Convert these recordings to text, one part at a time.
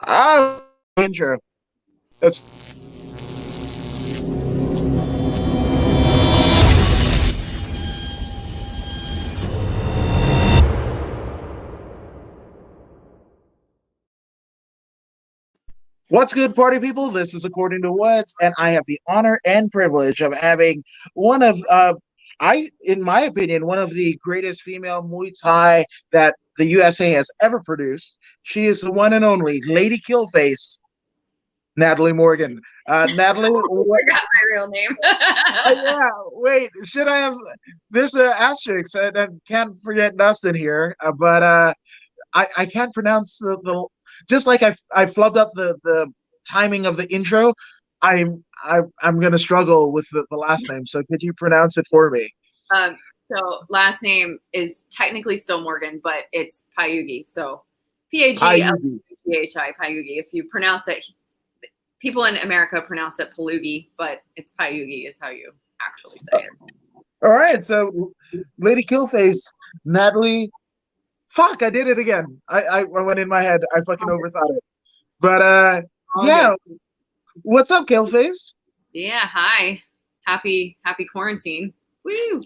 Ah, intro. That's what's good, party people. This is According to Woods, and I have the honor and privilege of having one of, in my opinion, one of the greatest female Muay Thai that the USA has ever produced. She is the one and only Lady Killface, Natalie Morgan. Natalie, what? Forgot my real name. Yeah, wait. Should I have? There's an asterisk. I can't forget Dustin here, but I can't pronounce the just like I flubbed up the timing of the intro. I'm gonna struggle with the last name. So could you pronounce it for me? um, so last name is technically still Morgan, but it's Pagliughi. So Pagliughi. Pagliughi, Pagliughi. If you pronounce it, people in America pronounce it Pagliughi, but it's Pagliughi is how you actually say it. All right, so Lady Killface, Natalie. Fuck, I did it again. I went in my head. I fucking overthought it. But All yeah. good. What's up, Killface? Yeah. Hi. Happy quarantine. Woo.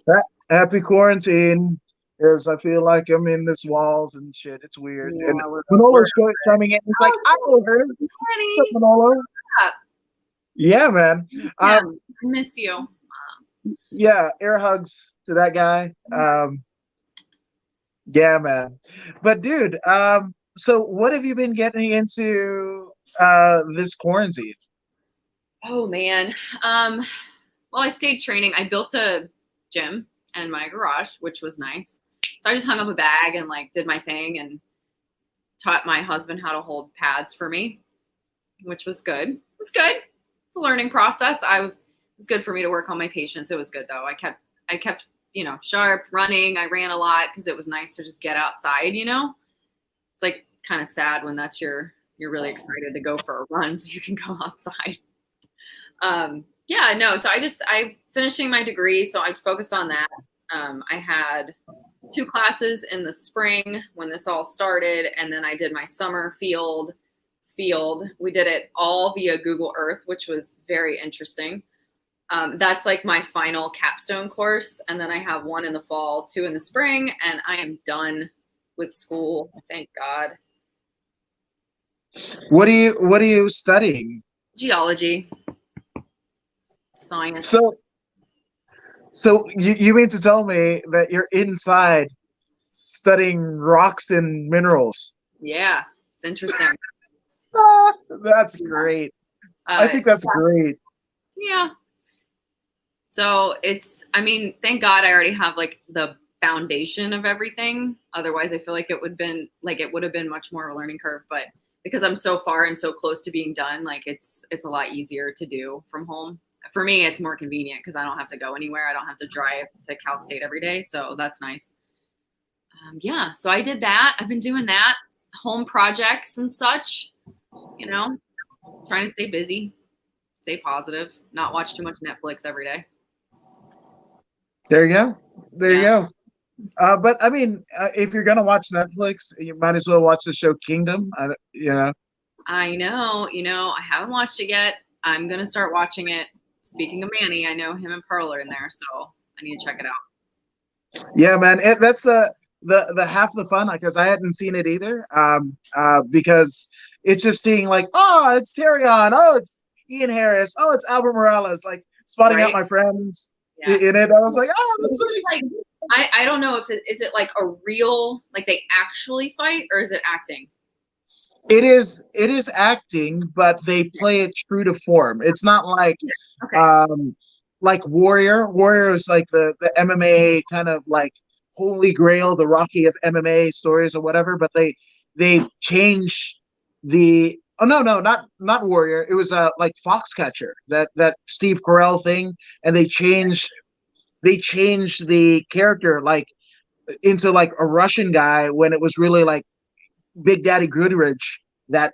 Happy quarantine. Because I feel like I'm in this walls and shit. It's weird. Yeah, And we're Manolo's chiming in. He's like, I know her. What's up, ready. Manolo? Yeah, man. Yeah, I Um, miss you. yeah, air hugs to that guy. Yeah, man. But dude, so what have you been getting into this quarantine? Oh man. Um, well, I stayed training. I built a gym in my garage, which was nice. So I just hung up a bag and like did my thing and taught my husband how to hold pads for me, which was good. It was good. It's a learning process. It was good for me to work on my patience. It was good though. I kept, sharp running. I ran a lot because it was nice to just get outside, It's like kind of sad when you're really excited to go for a run so you can go outside. Yeah, no. So I finishing my degree, so I focused on that. I had two classes in the spring when this all started, and then I did my summer field. We did it all via Google Earth, which was very interesting. That's like my final capstone course, and then I have one in the fall, two in the spring, and I am done with school. Thank God. What are you studying? Geology, science. So you mean to tell me that you're inside studying rocks and minerals? Yeah, it's interesting. That's great. I Uh, think that's great. yeah. So I mean, thank God I already have like the foundation of everything. Otherwise, I feel like it would have been much more of a learning curve. But because I'm so far and so close to being done, like it's a lot easier to do from home. For me, it's more convenient because I don't have to go anywhere. I don't have to drive to Cal State every day, so that's nice. Yeah, so I did that. I've been doing that, home projects and such. You know, trying to stay busy, stay positive, not watch too much Netflix every day. There you go. There you Yeah. go. But I mean, if you're gonna watch Netflix, you might as well watch the show Kingdom. I know, I haven't watched it yet. I'm gonna start watching it. Speaking of Manny, I know him and Pearl are in there, so I need to check it out. Yeah, man. That's the half the fun because I hadn't seen it either. Because it's just seeing like, oh, it's Tyrion, oh, it's Ian Harris, oh, it's Albert Morales, like spotting out Right? my friends Yeah. in it. I was like, oh, that's really Like, I don't know if is it like a real, like they actually fight, or is it acting? it is acting, but they play it true to form. It's not like Okay. um like Warrior. Warrior is like the MMA kind of like holy grail, the Rocky of MMA stories or whatever, but they change the oh no, not Warrior. It was like Foxcatcher, that Steve Carell thing, and they changed the character like into like a Russian guy when it was really like Big Daddy Goodrich that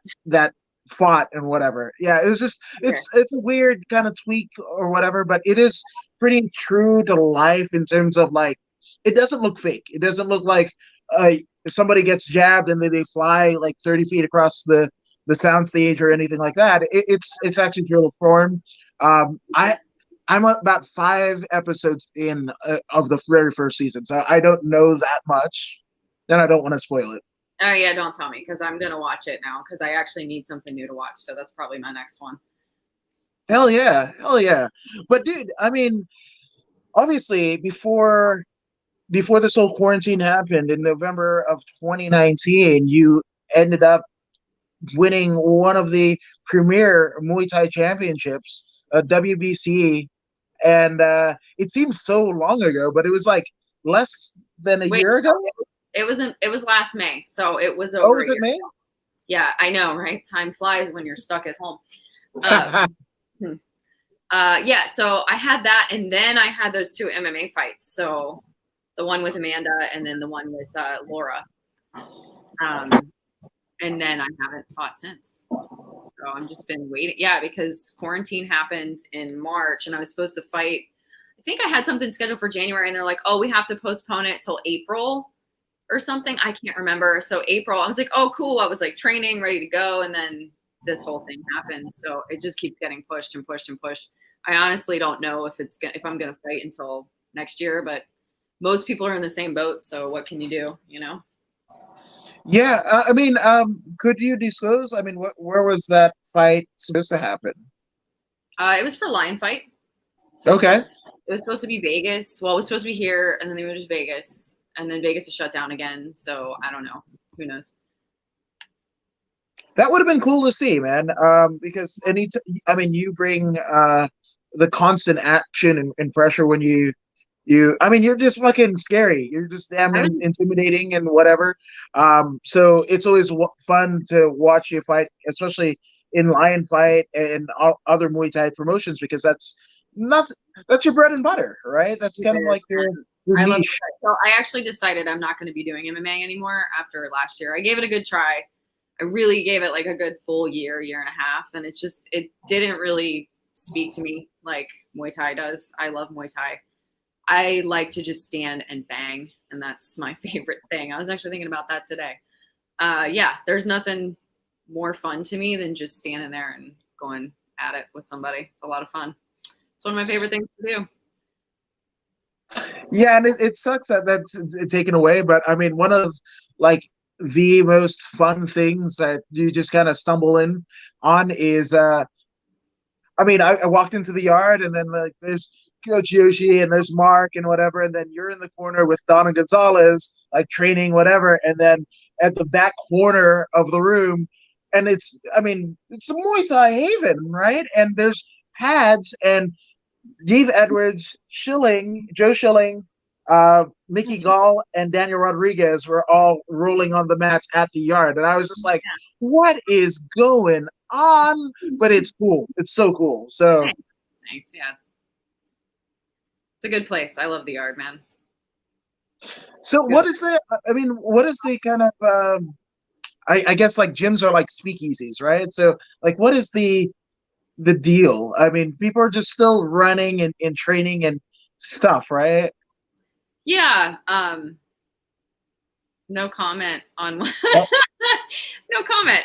fought and whatever. Yeah, it was just Okay. it's a weird kind of tweak or whatever, but it is pretty true to life in terms of like it doesn't look fake. It doesn't look like uh, somebody gets jabbed and then they fly like 30 feet across the soundstage or anything like that. It's actually real form. I'm about 5 episodes in of the very first season, so I don't know that much, and I don't want to spoil it. Oh yeah, don't tell me because I'm gonna watch it now because I actually need something new to watch. So that's probably my next one. Hell yeah, hell yeah! But dude, I mean, obviously, before this whole quarantine happened in November of 2019, you ended up winning one of the premier Muay Thai championships, WBC, and it seems so long ago, but it was like less than a Wait, year ago. it was last May, so it was Oh, over was a it year. May? Yeah, I know, right? Time flies when you're stuck at home. Uh, hmm. Yeah, so I had that, and then I had those two MMA fights. So the one with Amanda, and then the one with Laura. And then I haven't fought since. So I'm just been waiting. Yeah, because quarantine happened in March, and I was supposed to fight. I think I had something scheduled for January, and they're like, "Oh, we have to postpone it till April or something." I can't remember. So April, I was like, "Oh, cool." I was like training, ready to go, and then this whole thing happened. So it just keeps getting pushed and pushed and pushed. I honestly don't know if I'm gonna fight until next year, but most people are in the same boat. So what can you do? You know? Yeah, I mean, could you disclose? I mean, where was that fight supposed to happen? It was for Lion Fight. Okay, It was supposed to be Vegas. Well, it was supposed to be here, and then they moved to Vegas, and then Vegas is shut down again. So I don't know. Who knows? that would have been cool to see, man. Because I mean, you bring the constant action and pressure when I mean, you're just fucking scary. You're just damn I don't. intimidating and whatever. So it's always fun to watch you fight, especially in Lion Fight and other Muay Thai promotions, because not that's your bread and butter, right? That's kind of like your I love niche. it. So I actually decided I'm not going to be doing MMA anymore after last year. I gave it a good try. I really gave it like a good full year and a half, and it didn't really speak to me like Muay Thai does. I love Muay Thai. I like to just stand and bang, and that's my favorite thing. I was actually thinking about that today. Yeah, there's nothing more fun to me than just standing there and going at it with somebody. It's a lot of fun. It's one of my favorite things to do. Yeah, and it sucks that that's taken away. But I mean, one of like the most fun things that you just kind of stumble in on is I mean, I walked into the yard and then like there's Coach Yoshi and there's Mark and whatever, and then you're in the corner with Donna Gonzalez, like training, whatever, and then at the back corner of the room, and I mean, it's a Muay Thai haven, right? And there's pads and Dave Edwards, Joe Schilling, Mickey Gall, and Daniel Rodriguez were all rolling on the mats at the yard. And I was just like, what is going on? But it's cool. It's so cool. So, Thanks. Yeah. It's a good place. I love the yard, man. what is I mean, what is the kind of, I guess like gyms are like speakeasies, right? So, like, what is the deal? I mean, people are just still running and training and stuff, right? Yeah. No comment on Oh, no comment.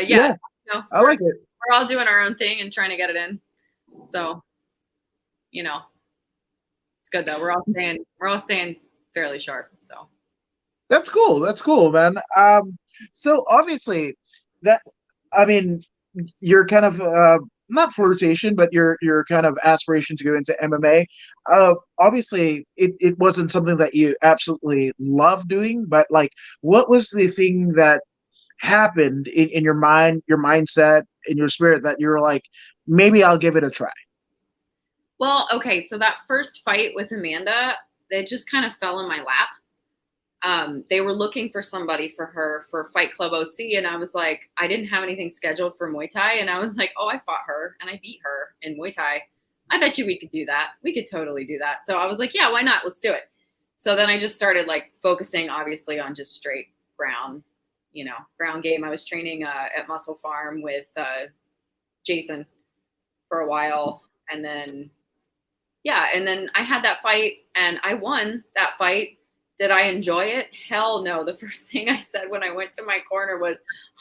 yeah, No, I like it. we're all doing our own thing and trying to get it in. So, you know, it's good though. We're all staying fairly sharp. So That's cool. That's cool, man. So obviously that I mean you're kind of not flirtation, but your kind of aspiration to go into MMA. Obviously it wasn't something that you absolutely love doing, but like what was the thing that happened in your mind, your mindset, in your spirit that you were like, maybe I'll give it a try? well, okay, so that first fight with Amanda, it just kind of fell in my lap. They were looking for somebody for her for Fight Club OC, and I was like, I didn't have anything scheduled for Muay Thai, and I was like, oh, I fought her and I beat her in Muay Thai. I bet you we could do that. We could totally do that. So I was like, yeah, why not? Let's do it. So then I just started like focusing, obviously, on just straight ground, ground game. I was training at Muscle Farm with Jason for a while, and then I had that fight, and I won that fight. Did I enjoy it? Hell no. The first thing I said when I went to my corner was,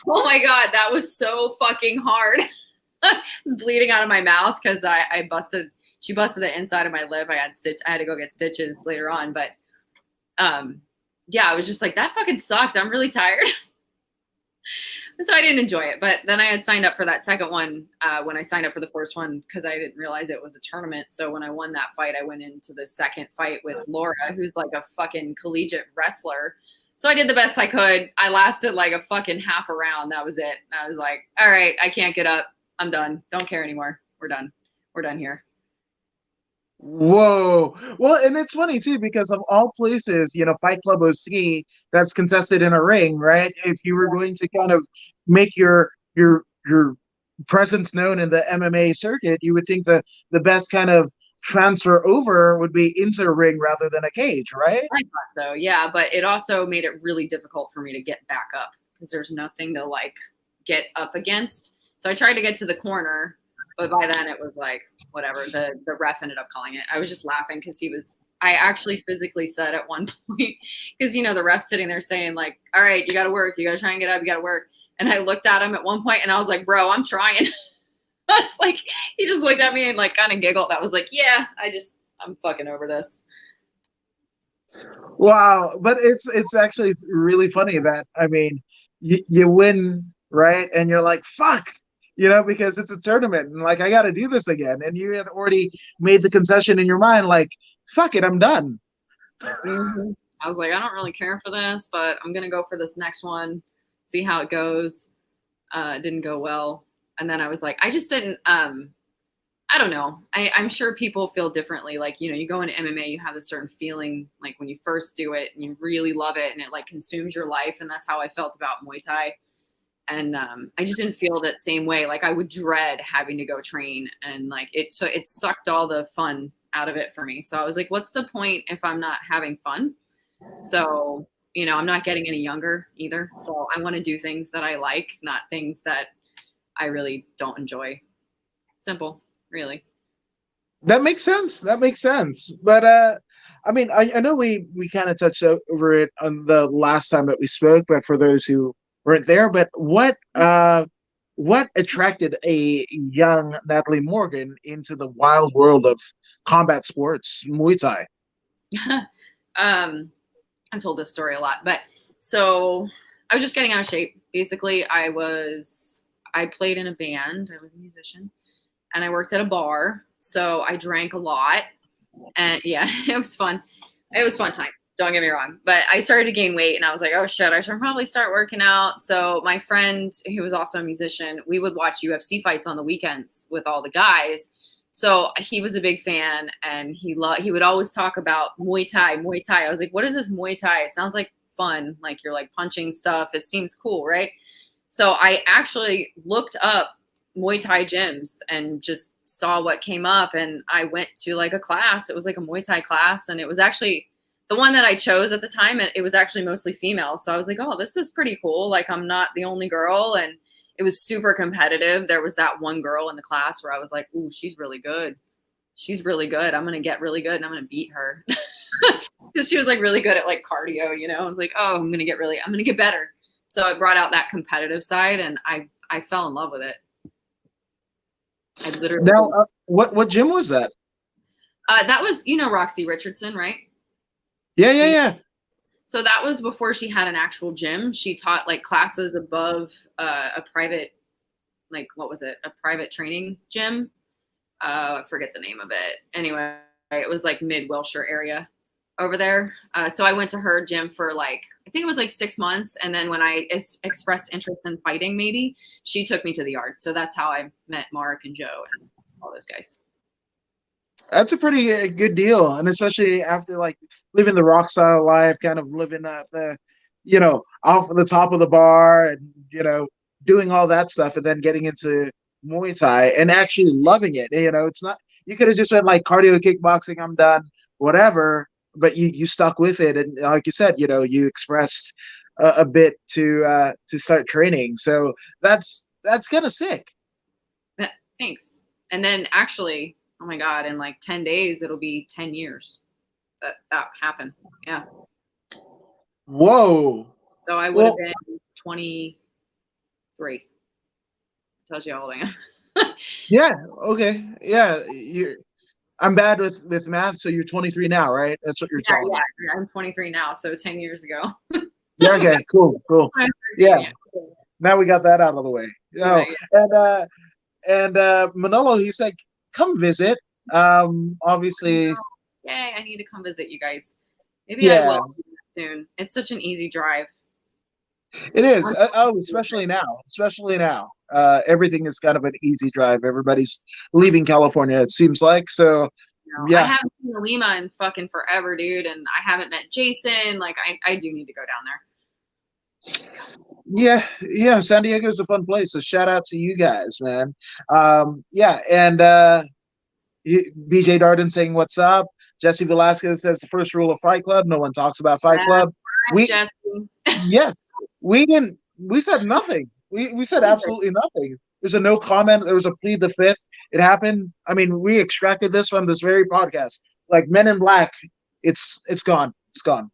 "Oh my God, that was so fucking hard." I was bleeding out of my mouth because she busted the inside of my lip. I had to go get stitches later on. But yeah, I was just like, that fucking sucks. I'm really tired. So I didn't enjoy it. But then I had signed up for that second one when I signed up for the first one because I didn't realize it was a tournament. So when I won that fight, I went into the second fight with Laura, who's like a fucking collegiate wrestler. So I did the best I could. I lasted like a fucking half a round. That was it. I was like, all right, I can't get up. I'm done. Don't care anymore. We're done. We're done here. Whoa. Well, and it's funny too because of all places, Fight Club OC that's contested in a ring, right? If you were going to kind of make your presence known in the MMA circuit, you would think the best kind of transfer over would be into a ring rather than a cage, right? I thought so, yeah. But it also made it really difficult for me to get back up because there's nothing to like get up against. So I tried to get to the corner, but by then it was like whatever. The ref ended up calling it. I was just laughing because I actually physically said at one point, because the ref's sitting there saying like, all right, you got to work. You got to try and get up. You got to work. And I looked at him at one point and I was like, bro, I'm trying. It's like, he just looked at me and like kind of giggled. I was like, yeah, I'm fucking over this. Wow, but it's actually really funny that I mean you win, right, and you're like fuck, because it's a tournament and like I got to do this again, and you had already made the concession in your mind, like fuck it, I'm done. Mm-hmm. I was like, I don't really care for this, but I'm gonna go for this next one, see how it goes. It didn't go well, and then I was like, I just didn't. I don't know. I'm sure people feel differently. Like, you go into MMA, you have a certain feeling like when you first do it and you really love it and it like consumes your life. And that's how I felt about Muay Thai. And I just didn't feel that same way. Like I would dread having to go train and like so it sucked all the fun out of it for me. So I was like, what's the point if I'm not having fun? So, I'm not getting any younger either. So I want to do things that I like, not things that I really don't enjoy. Simple, really. That makes sense. That makes sense. But I mean, I know we kind of touched over it on the last time that we spoke, but for those who weren't there, but what attracted a young Natalie Morgan into the wild world of combat sports, Muay Thai? I've told this story a lot, but so I was just getting out of shape. Basically, I played in a band. I was a musician and I worked at a bar. So I drank a lot and yeah, it was fun. It was fun times. Don't get me wrong. But I started to gain weight and I was like, oh shit, I should probably start working out. So my friend, who was also a musician, we would watch UFC fights on the weekends with all the guys. So he was a big fan and he would always talk about Muay Thai, Muay Thai. I was like, what is this Muay Thai? It sounds like fun. Like you're like punching stuff. It seems cool, right? So I actually looked up Muay Thai gyms and just saw what came up and I went to like a class. It was like a Muay Thai class and it was actually the one that I chose at the time. It was actually mostly female. So I was like, oh, this is pretty cool. Like I'm not the only girl. And it was super competitive. There was that one girl in the class where I was like, ooh, she's really good. She's really good. I'm going to get really good and I'm going to beat her. Because she was like really good at like cardio, I was like, oh, I'm going to get better. So it brought out that competitive side and I fell in love with it. I literally Now, what gym was that? that was Roxy Richardson, right? Yeah. So that was before she had an actual gym. She taught like classes above a private, like what was it? A private training gym. I forget the name of it. Anyway, it was like mid Wilshire area over there. So I went to her gym for like I think it was like 6 months, and then when I expressed interest in fighting, maybe she took me to the yard. So that's how I met Mark and Joe and all those guys. That's a pretty good deal, and especially after like living the rock style life, kind of living at the, off the top of the bar, and doing all that stuff, and then getting into Muay Thai and actually loving it. It's not you could have just went like cardio kickboxing, I'm done, whatever, but you stuck with it, and like you said, you expressed a bit to start training. So that's kind of sick. Thanks. And then actually, oh my God, in like 10 days, it'll be 10 years that happened. Yeah. Whoa. So I would have Well, been 23. Tells you how old I am. yeah. Okay. Yeah. I'm bad with math, so you're 23 now, right? That's what you're Yeah, telling yeah, me. yeah. I'm 23 now, so 10 years ago. Yeah. Okay. Cool. Cool. I was Yeah. 13, yeah. Now we got that out of the way. Yeah, Oh, and Manolo, he said, come visit. Obviously, yeah. Yay, I need to come visit you guys. Maybe I yeah, will soon. It's such an easy drive. it is. Oh, especially now. Especially now. Everything is kind of an easy drive. Everybody's leaving California, it seems like. So, I yeah, haven't seen Lima in fucking forever, dude, and I haven't met Jason. Like, I do need to go down there. yeah, yeah. San Diego is a fun place. So, shout out to you guys, man. Yeah, and BJ Darden saying, what's up? Jesse Velasquez says, the first rule of Fight Club, no one talks about Fight That's Club. right, We, Jesse. yes, we didn't, we said nothing. We said absolutely nothing. There's a no comment. There was a plead the fifth. It happened. I mean, we extracted this from this very podcast. Like Men in Black, it's gone. It's gone.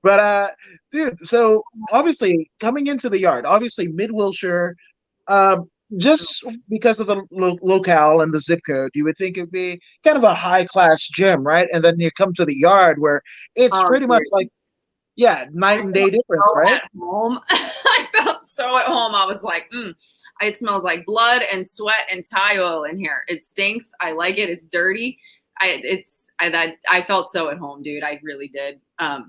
But dude, so obviously coming into the yard, obviously mid Wilshire, um, just because of the locale and the zip code, you would think it'd be kind of a high class gym, right? And then you come to the yard where it's Oh, pretty much dude. like, yeah, night I and day felt difference, so right? at home. I felt so at home. I was like, it smells like blood and sweat and Thai oil in here. It stinks. I like it. It's dirty. I felt so at home, dude. I really did. I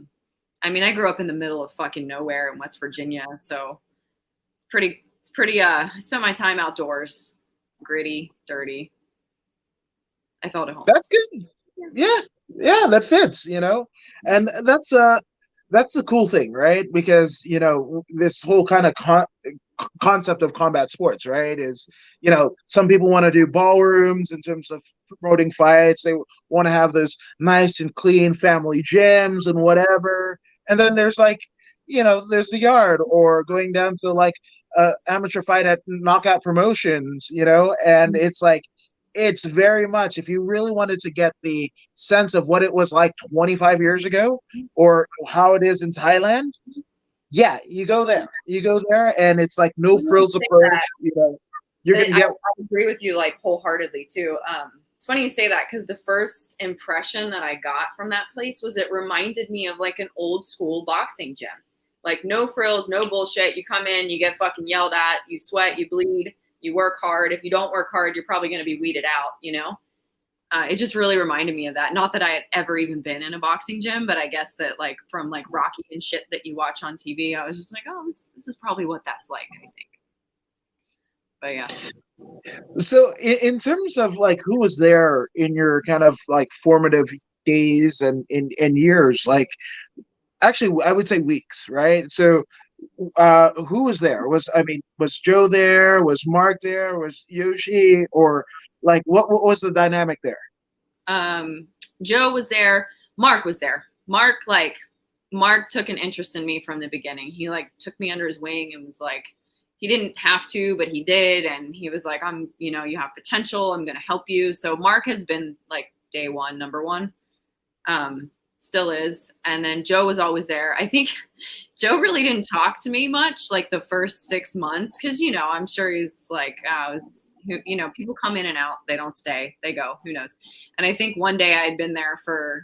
mean, I grew up in the middle of fucking nowhere in West Virginia, so it's pretty I spent my time outdoors, gritty, dirty. I felt at home. That's good. Yeah, yeah, that fits, and that's the cool thing, right? Because this whole kind of concept of combat sports, right? Is some people want to do ballrooms in terms of promoting fights. They want to have those nice and clean family gyms and whatever. And then there's like, there's the yard or going down to like amateur fight at knockout promotions, and it's like it's very much if you really wanted to get the sense of what it was like 25 years ago or how it is in Thailand, yeah, you go there and it's like no frills approach, you're gonna I get agree with you like wholeheartedly too. It's funny you say that because the first impression that I got from that place was it reminded me of like an old school boxing gym. Like no frills, no bullshit. You come in, you get fucking yelled at, you sweat, you bleed, you work hard. If you don't work hard, you're probably going to be weeded out. It just really reminded me of that. Not that I had ever even been in a boxing gym, but I guess that like from like Rocky and shit that you watch on TV, I was just like, oh, this is probably what that's like, I think. But yeah. so in terms of like who was there in your kind of like formative days and in years, like actually I would say weeks, right? So who was there? Was Joe there? Was Mark there? Was Yoshi? Or like what was the dynamic there? Joe was there. Mark was there. Mark took an interest in me from the beginning. He like took me under his wing and was like, he didn't have to, but he did. And he was like, you have potential. I'm going to help you. So Mark has been like day one, number one. Still is. And then Joe was always there. I think Joe really didn't talk to me much like the first 6 months. Cause I'm sure he's like, people come in and out. They don't stay. They go. Who knows? And I think one day I've been there for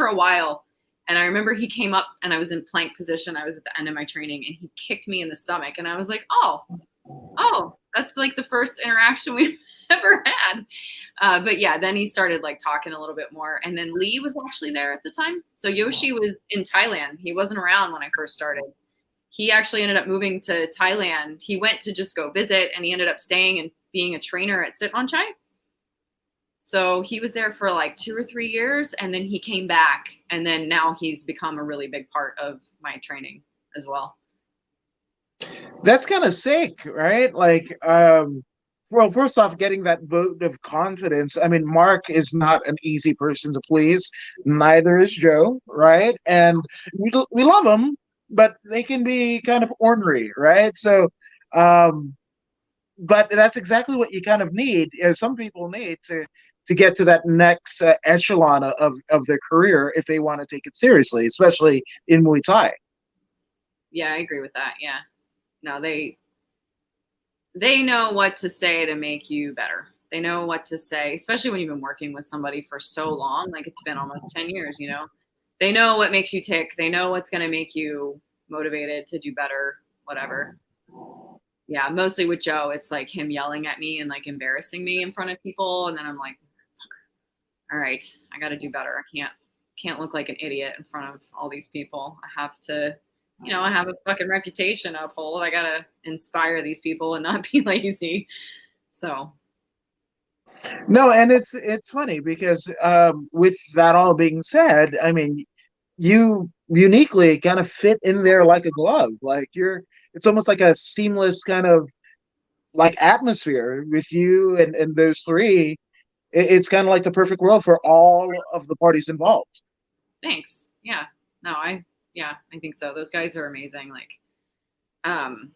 a while. And I remember he came up and I was in plank position. I was at the end of my training and he kicked me in the stomach. And I was like, oh, that's like the first interaction we've ever had. But yeah, then he started like talking a little bit more. And then Lee was actually there at the time. So Yoshi was in Thailand. He wasn't around when I first started. He actually ended up moving to Thailand. He went to just go visit and he ended up staying and being a trainer at Sitmonchai. So he was there for like 2 or 3 years and then he came back and then now he's become a really big part of my training as well. That's kind of sick, right? Like, well, first off, getting that vote of confidence. I mean, Mark is not an easy person to please. Neither is Joe, right? And we love them, but they can be kind of ornery, right? So, but that's exactly what you kind of need. Some people need to get to that next echelon of their career if they want to take it seriously, especially in Muay Thai. Yeah, I agree with that. Yeah. No, they know what to say to make you better. They know what to say, especially when you've been working with somebody for so long, like it's been almost 10 years, you know. They know what makes you tick. They know what's going to make you motivated to do better, whatever. Yeah, mostly with Joe, it's like him yelling at me and like embarrassing me in front of people, and then I'm like, all right, I got to do better. I can't look like an idiot in front of all these people. I have to, you know, I have a fucking reputation to uphold. I got to inspire these people and not be lazy. So, No, and it's funny because with that all being said, I mean, you uniquely kind of fit in there like a glove. Like it's almost like a seamless kind of like atmosphere with you and those three. It's kind of like the perfect world for all of the parties involved. thanks. Yeah. No, yeah, I think so. Those guys are amazing. Like, um,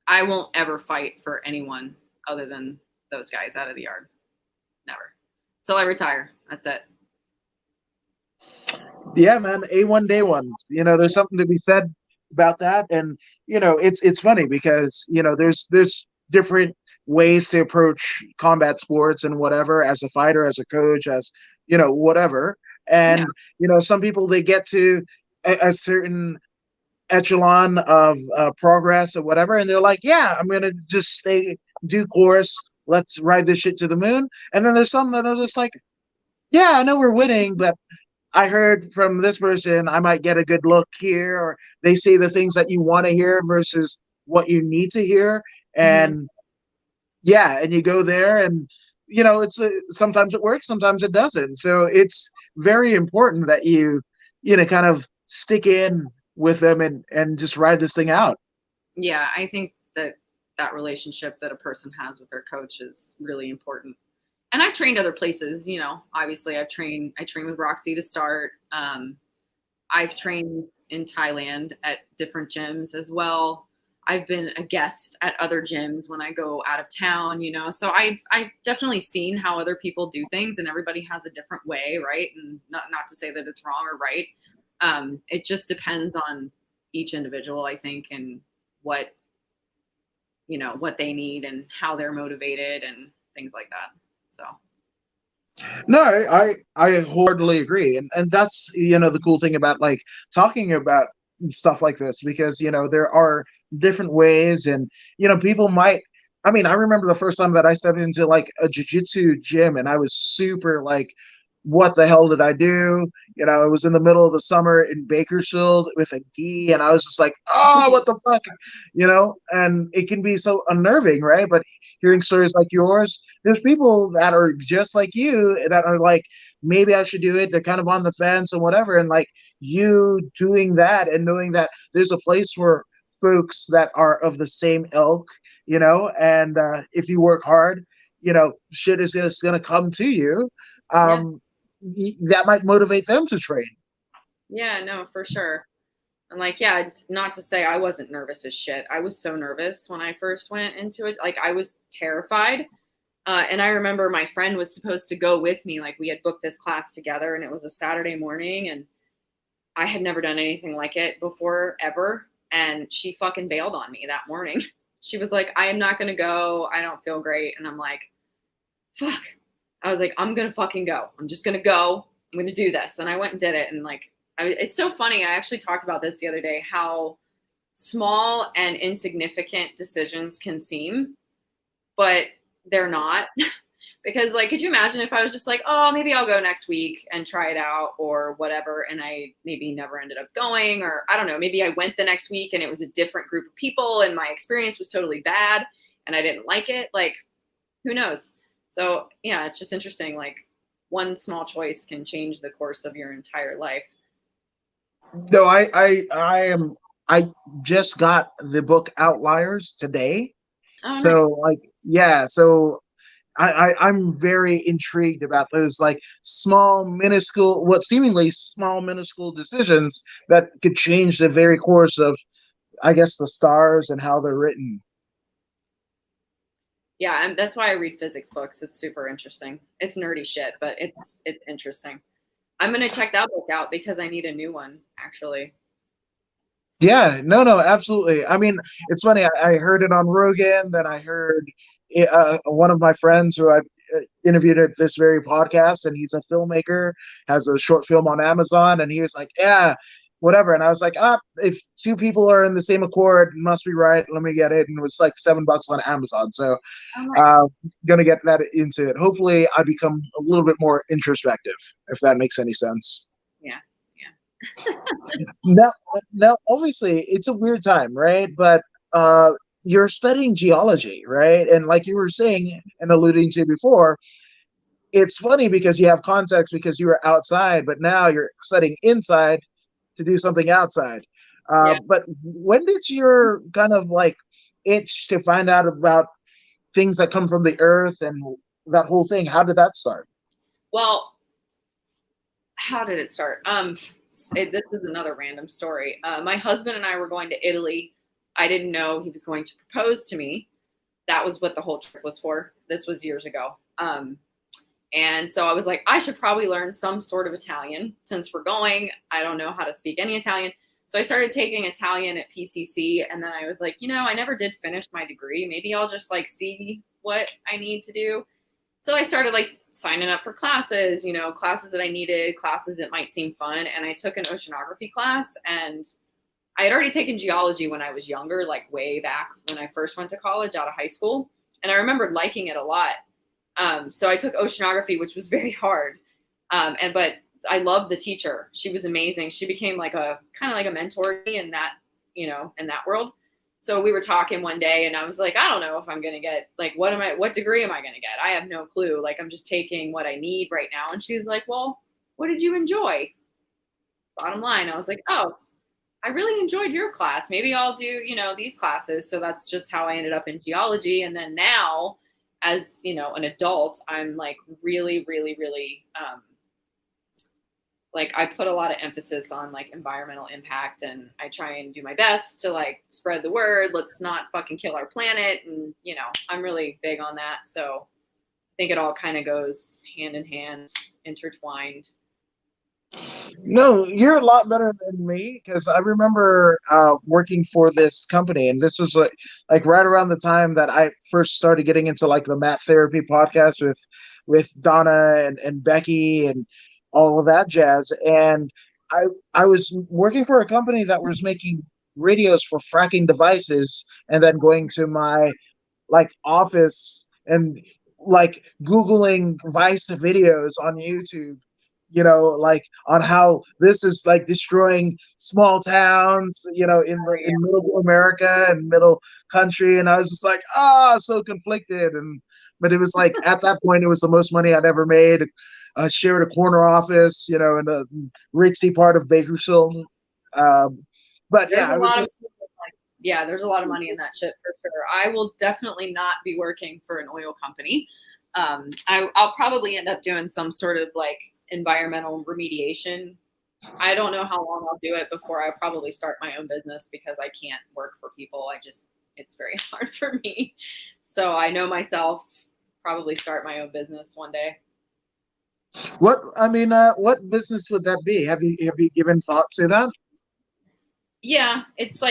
I won't ever fight for anyone other than those guys out of the yard. Never. Till I retire. That's it. Yeah, man, A1 day ones. You know, there's something to be said about that, and you know, it's funny because you know, there's different ways to approach combat sports and whatever as a fighter, as a coach, as you know, whatever. Yeah. And you know, some people they get to a certain echelon of progress or whatever, and they're like, yeah, I'm gonna just stay due course. Let's ride this shit to the moon. And then there's some that are just like, yeah, I know we're winning, but I heard from this person I might get a good look here, or they say the things that you want to hear versus what you need to hear. Mm-hmm. And yeah, and you go there, and you know, sometimes it works, sometimes it doesn't. So it's very important that you know, kind of stick in with them and just ride this thing out. Yeah, I think that that relationship that a person has with their coach is really important. And I've trained other places, you know. Obviously, I trained with Roxy to start. I've trained in Thailand at different gyms as well. I've been a guest at other gyms when I go out of town, you know. So I've definitely seen how other people do things, and everybody has a different way, right? And not to say that it's wrong or right. It just depends on each individual, I think, and what what they need and how they're motivated and things like that. So No, I wholeheartedly agree, and that's you know the cool thing about like talking about stuff like this because you know there are different ways, and you know people might. I mean, I remember the first time that I stepped into like a jujitsu gym, and I was super like, "What the hell did I do?" You know, it was in the middle of the summer in Bakersfield with a gi, and I was just like, "Oh, what the fuck," you know. And it can be so unnerving, right? But hearing stories like yours, there's people that are just like you that are like, maybe I should do it. They're kind of on the fence and whatever. And like you doing that and knowing that there's a place for folks that are of the same ilk, you know, and if you work hard, you know, shit is just going to come to you. yeah, Um, that might motivate them to train. yeah, no, for sure. And like, yeah, it's not to say I wasn't nervous as shit. I was so nervous when I first went into it. Like I was terrified. And I remember my friend was supposed to go with me. Like we had booked this class together, and it was a Saturday morning, and I had never done anything like it before ever. And she fucking bailed on me that morning. She was like, I am not going to go. I don't feel great. And I'm like, fuck. I was like, I'm going to fucking go. I'm just going to go. I'm going to do this. And I went and did it. And like, it's so funny. I actually talked about this the other day, how small and insignificant decisions can seem, but they're not. Because like, could you imagine if I was just like, oh, maybe I'll go next week and try it out or whatever, and I maybe never ended up going, or I don't know, maybe I went the next week and it was a different group of people and my experience was totally bad and I didn't like it. Like, who knows? So yeah, it's just interesting. Like one small choice can change the course of your entire life. No, I am. I just got the book Outliers today. Oh, So nice. like, yeah. So I'm very intrigued about those like small, minuscule, what seemingly small, minuscule decisions that could change the very course of, I guess, the stars and how they're written. Yeah, and that's why I read physics books. It's super interesting. It's nerdy shit, but it's interesting. I'm gonna check that book out because I need a new one, actually. Yeah, no, absolutely. I mean, it's funny. I heard it on Rogan. Then I heard one of my friends who I interviewed at this very podcast, and he's a filmmaker, has a short film on Amazon, and he was like, "Yeah, whatever." And I was like, "Ah, if two people are in the same accord, it must be right. Let me get it." And it was like $7 on Amazon. So, Oh my God. uh, gonna get that into it. Hopefully, I become a little bit more introspective, if that makes any sense. Yeah. Yeah. Now, now, obviously, it's a weird time, right? But uh, you're studying geology, right? And like you were saying and alluding to before, it's funny because you have context because you were outside, but now you're studying inside to do something outside. Yeah. But when did your kind of like itch to find out about things that come from the earth and that whole thing? How did that start? Well, how did it start? This is another random story. My husband and I were going to Italy. I didn't know he was going to propose to me. That was what the whole trip was for. This was years ago. And so I was like, I should probably learn some sort of Italian since we're going. I don't know how to speak any Italian. So I started taking Italian at PCC. And then I was like, I never did finish my degree. Maybe I'll just like see what I need to do. So I started like signing up for classes, classes that I needed, classes that might seem fun. And I took an oceanography class, and I had already taken geology when I was younger, like way back when I first went to college out of high school. And I remembered liking it a lot. So I took oceanography, which was very hard. But I loved the teacher. She was amazing. She became like a kind of like a mentor to me in that, in that world. So we were talking one day, and I was like, I don't know if I'm going to get like, what degree am I going to get? I have no clue. Like, I'm just taking what I need right now. And she's like, well, what did you enjoy? Bottom line, I was like, oh, I really enjoyed your class. Maybe I'll do, these classes. So that's just how I ended up in geology. And then now, as an adult, I'm like really, really, really like I put a lot of emphasis on like environmental impact, and I try and do my best to like spread the word. Let's not fucking kill our planet. And, I'm really big on that. So I think it all kind of goes hand in hand, intertwined. No, you're a lot better than me because I remember working for this company, and this was like right around the time that I first started getting into like the Matt Therapy podcast with Donna and Becky and all of that jazz. And I I was working for a company that was making radios for fracking devices, and then going to my like office and like Googling Vice videos on YouTube, like on how this is like destroying small towns, Oh, in yeah. middle America and middle country. And I was just like, ah, so conflicted. And but it was like at that point it was the most money I'd ever made. Shared a corner office, in the ritzy part of Bakersfield. But There's yeah, a I was lot of just Yeah, there's a lot of money in that shit for sure. I will definitely not be working for an oil company. I'll probably end up doing some sort of like environmental remediation. I don't know how long I'll do it before I probably start my own business because I can't work for people. It's very hard for me. So I know myself, probably start my own business one day. what business would that be? Have you given thought to that? Yeah, it's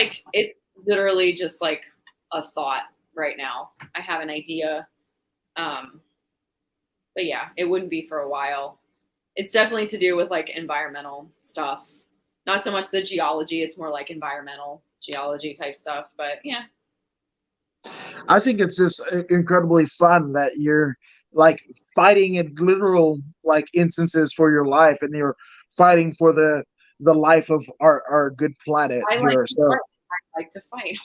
literally just like a thought right now. I have an idea. Um, but yeah, it wouldn't be for a while. It's definitely to do with like environmental stuff. Not so much the geology, it's more like environmental geology type stuff. But yeah. I think it's just incredibly fun that you're like fighting in literal like instances for your life, and you're fighting for the life of our good planet I like here. to So fight. I like to fight,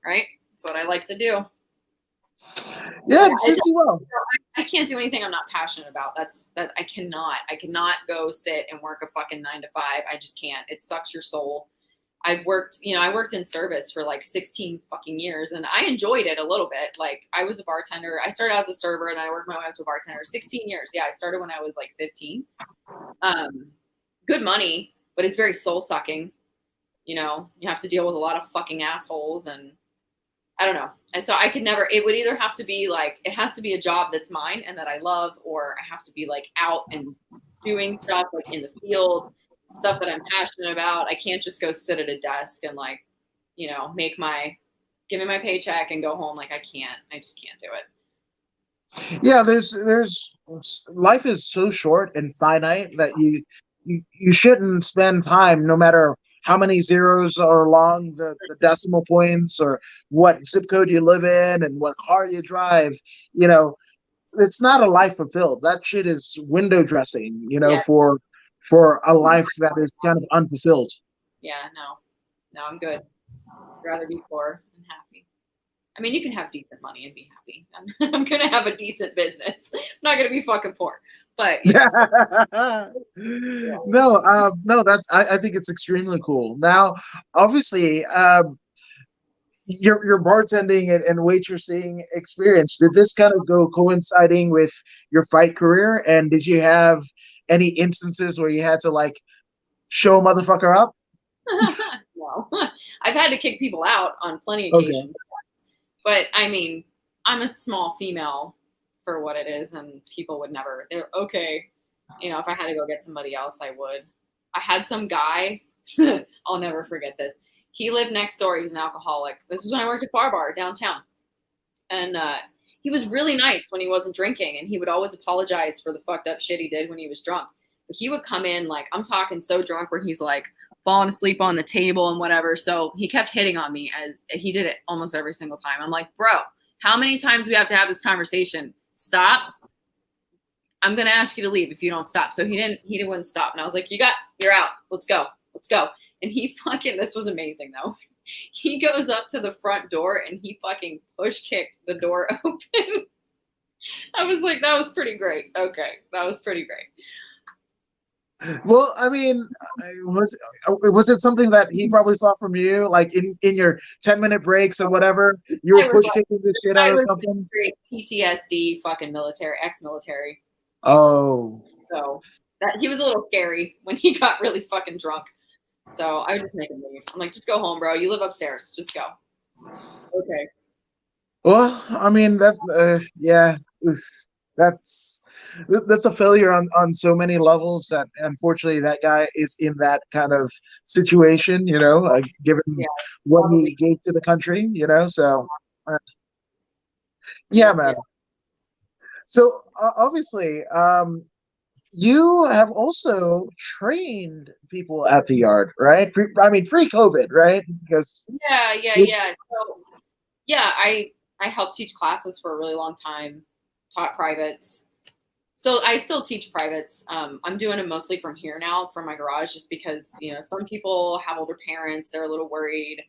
right? That's what I like to do. yeah, Yeah, it suits you well. I can't do anything I'm not passionate about. That I cannot. I cannot go sit and work a fucking 9 to 5. I just can't. It sucks your soul. I worked in service for like 16 fucking years, and I enjoyed it a little bit. Like I was a bartender. I started out as a server, and I worked my way up to a bartender. 16 years. Yeah, I started when I was like 15. Um, Good money, but it's very soul sucking. You have to deal with a lot of fucking assholes, and I don't know. And so I could never, it would either have to be like, it has to be a job that's mine and that I love, or I have to be like out and doing stuff like in the field, stuff that I'm passionate about. I can't just go sit at a desk and like, give me my paycheck and go home. Like I just can't do it. Yeah, there's life is so short and finite that you shouldn't spend time, no matter how many zeros are along the decimal points, or what zip code you live in and what car you drive. You know, it's not a life fulfilled. That shit is window dressing, Yeah. for a life that is kind of unfulfilled. Yeah, no, I'm good. I'd rather be poor and happy. I mean, you can have decent money and be happy. I'm gonna have a decent business. I'm not gonna be fucking poor, but yeah. No, I think it's extremely cool. Now, obviously, your bartending and waitressing experience, did this kind of go coinciding with your fight career? And did you have any instances where you had to like show a motherfucker up? No, I've had to kick people out on plenty of Okay. occasions, but I mean, I'm a small female for what it is, and people would never. They're okay. If I had to go get somebody else, I would. I had some guy. I'll never forget this. He lived next door. He was an alcoholic. This is when I worked at Bar Bar downtown, and he was really nice when he wasn't drinking, and he would always apologize for the fucked up shit he did when he was drunk. But he would come in like, I'm talking so drunk where he's like falling asleep on the table and whatever. So he kept hitting on me, as he did it almost every single time. I'm like, bro, how many times do we have to have this conversation? Stop. I'm gonna ask you to leave if you don't stop. So he wouldn't stop. And I was like, you're out. Let's go. And he fucking, this was amazing though. He goes up to the front door and he fucking push kicked the door open. I was like, that was pretty great. Okay. That was pretty great. Well, I mean, was it something that he probably saw from you, like in your 10-minute breaks or whatever? You were I was push like, kicking the shit I out of was something. great PTSD fucking military, ex-military. Oh, So that he was a little scary when he got really fucking drunk. So I would just make him leave. I'm like, just go home, bro. You live upstairs. Just go. Okay. well, I mean yeah, oof, that's that's a failure on so many levels, that unfortunately that guy is in that kind of situation, given Yeah. what Probably. he gave to the country, so yeah, Yep. man. Yeah. So obviously, you have also trained people at the yard, right? I mean, pre-COVID, right? Because Yeah. Yeah. Yeah. So yeah, I helped teach classes for a really long time. Taught privates. I still teach privates. I'm doing them mostly from here now, from my garage, just because some people have older parents. They're a little worried,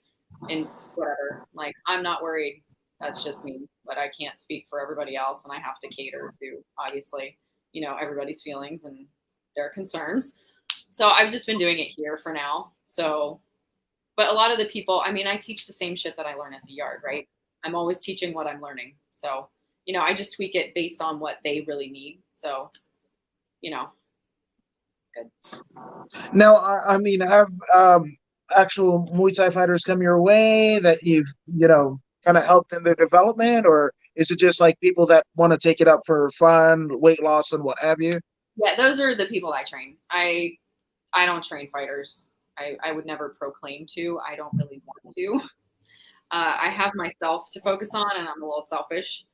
and whatever. Like I'm not worried. That's just me. But I can't speak for everybody else, and I have to cater to obviously everybody's feelings and their concerns. So I've just been doing it here for now. So, but a lot of the people, I mean, I teach the same shit that I learn at the yard, right? I'm always teaching what I'm learning. So I just tweak it based on what they really need. So, good. now, I mean, have actual Muay Thai fighters come your way that you've kind of helped in their development, or is it just like people that want to take it up for fun, weight loss, and what have you? Yeah, those are the people I train. I don't train fighters. I would never proclaim to. I don't really want to. I have myself to focus on, and I'm a little selfish.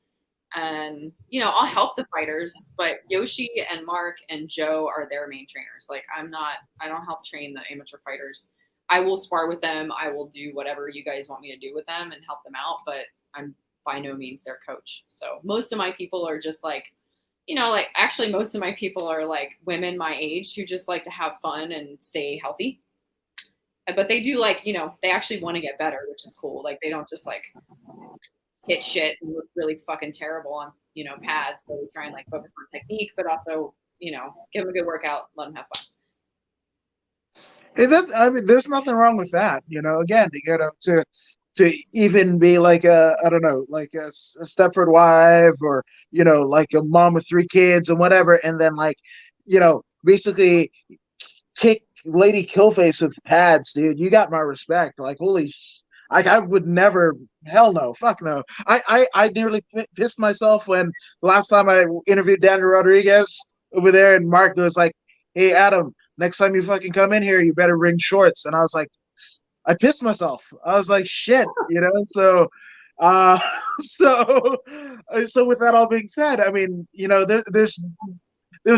And I'll help the fighters, but Yoshi and Mark and Joe are their main trainers. Like I don't help train the amateur fighters. I will spar with them. I will do whatever you guys want me to do with them and help them out, but I'm by no means their coach. So most of my people are just like, like actually most of my people are like women my age who just like to have fun and stay healthy. But they do like, they actually want to get better, which is cool. Like they don't just like hit shit and look really fucking terrible on, pads. So we try and like focus on technique, but also, give them a good workout, let them have fun. I mean, there's nothing wrong with that. Again, to even be like a, I don't know, like a Stepford wife, or like a mom with 3 kids and whatever, and then like basically kick Lady Killface with pads, dude. You got my respect. Like holy. Like I would never, hell no, fuck no. I nearly pissed myself when the last time I interviewed Daniel Rodriguez over there, and Mark was like, "Hey Adam, next time you fucking come in here, you better bring shorts. And I was like, I pissed myself. I was like, shit, you know. So, uh, so, so with that all being said, I mean, you know, there's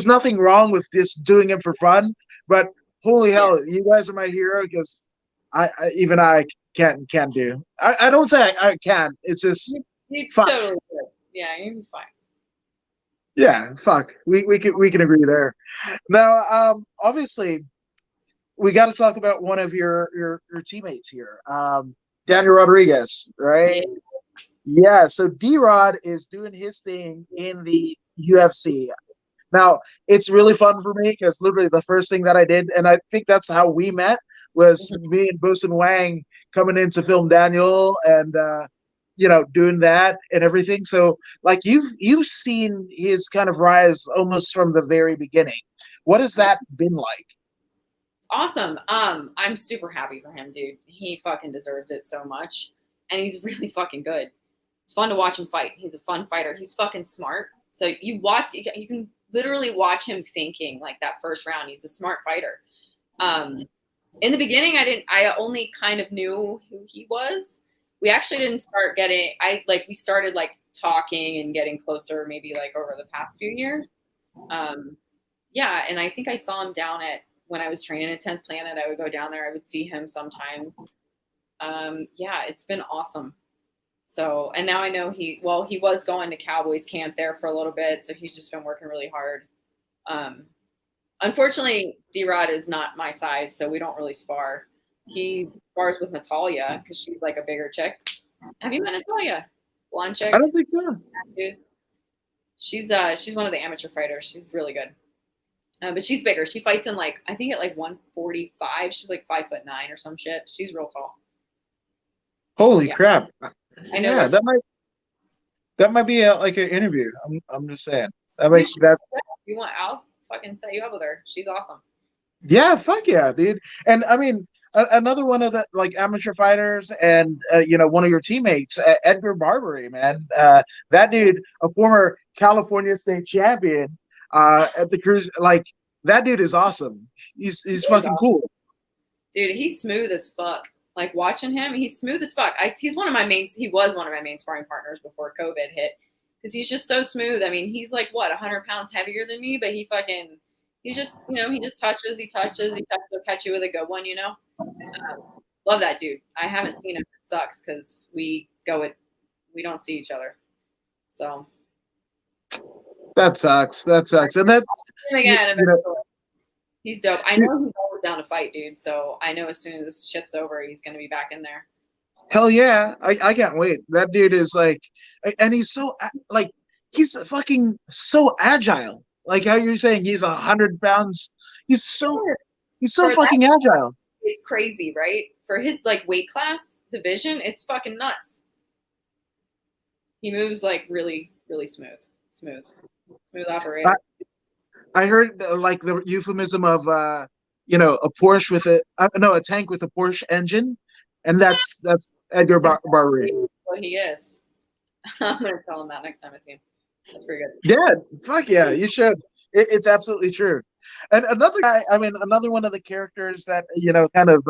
nothing wrong with just doing it for fun. But holy Yeah, hell, you guys are my hero because even I can't do. I don't say I can. It's just you fuck. totally could. Yeah, you'd be fine. Yeah, fuck. We can agree there. Now, obviously, we got to talk about one of your teammates here, Daniel Rodriguez, right? Yeah. Yeah. So D Rod is doing his thing in the UFC. Now, it's really fun for me because literally the first thing that I did, and I think that's how we met, was Mhm. me and Bosun Wang coming in to film Daniel and doing that and everything. So like you've seen his kind of rise almost from the very beginning. What has that been like? It's awesome. I'm super happy for him, dude. He fucking deserves it so much. And he's really fucking good. It's fun to watch him fight. He's a fun fighter. He's fucking smart. So you can literally watch him thinking like that first round. He's a smart fighter. Um, in the beginning, I only kind of knew who he was. We actually didn't start getting, we started like talking and getting closer maybe like over the past few years. Um, yeah, and I think I saw him down at when I was training at 10th Planet. I would go down there. I would see him sometimes. Yeah, it's been awesome. So, and now I know he was going to Cowboys camp there for a little bit. So he's just been working really hard. Um, Unfortunately, D-Rod is not my size, so we don't really spar. He spars with Natalia because she's like a bigger chick. Have you met Natalia? Blonde I chick, don't think so. tattoos. She's one of the amateur fighters. She's really good. But she's bigger. She fights in like I think at like 145. She's like 5'9" or some shit. She's real tall. Holy Yeah, crap! I know. Yeah, Like that might be like an interview. I'm just saying that you might should. that. If you want? I'll fucking set you up with her. She's awesome. Yeah, fuck yeah, dude. And I mean, another one of the like amateur fighters, and one of your teammates, Edgar Barbary, man. That dude, a former California state champion, at the cruise. Like that dude is awesome. He's fucking cool. Dude, he's smooth as fuck. Like watching him, he's smooth as fuck. He's one of my main. He was one of my main sparring partners before COVID hit, because he's just so smooth. I mean, he's like what 100 pounds heavier than me, but he's just he just touches, he'll catch you with a good one. Love that dude. I haven't seen him. It sucks because we don't see each other. So That sucks. That sucks. And that's him you, again you know, eventually. He's dope. I know he's always down to fight, dude. So I know as soon as this shit's over, he's gonna be back in there. hell yeah. I can't wait. That dude is like, and he's so like he's fucking so agile. Like how you're saying he's 100 pounds. He's so he's so For that, fucking agile. it's crazy, right? For his like weight class division, it's fucking nuts. He moves like really, really smooth operator. I heard like the euphemism of a Porsche with a no a tank with a Porsche engine, and that's Edgar Barbary. What he is. I'm gonna tell him that next time I see him. That's pretty good. Yeah, fuck yeah, you should. It's absolutely true. And another guy, I mean, another one of the characters that kind of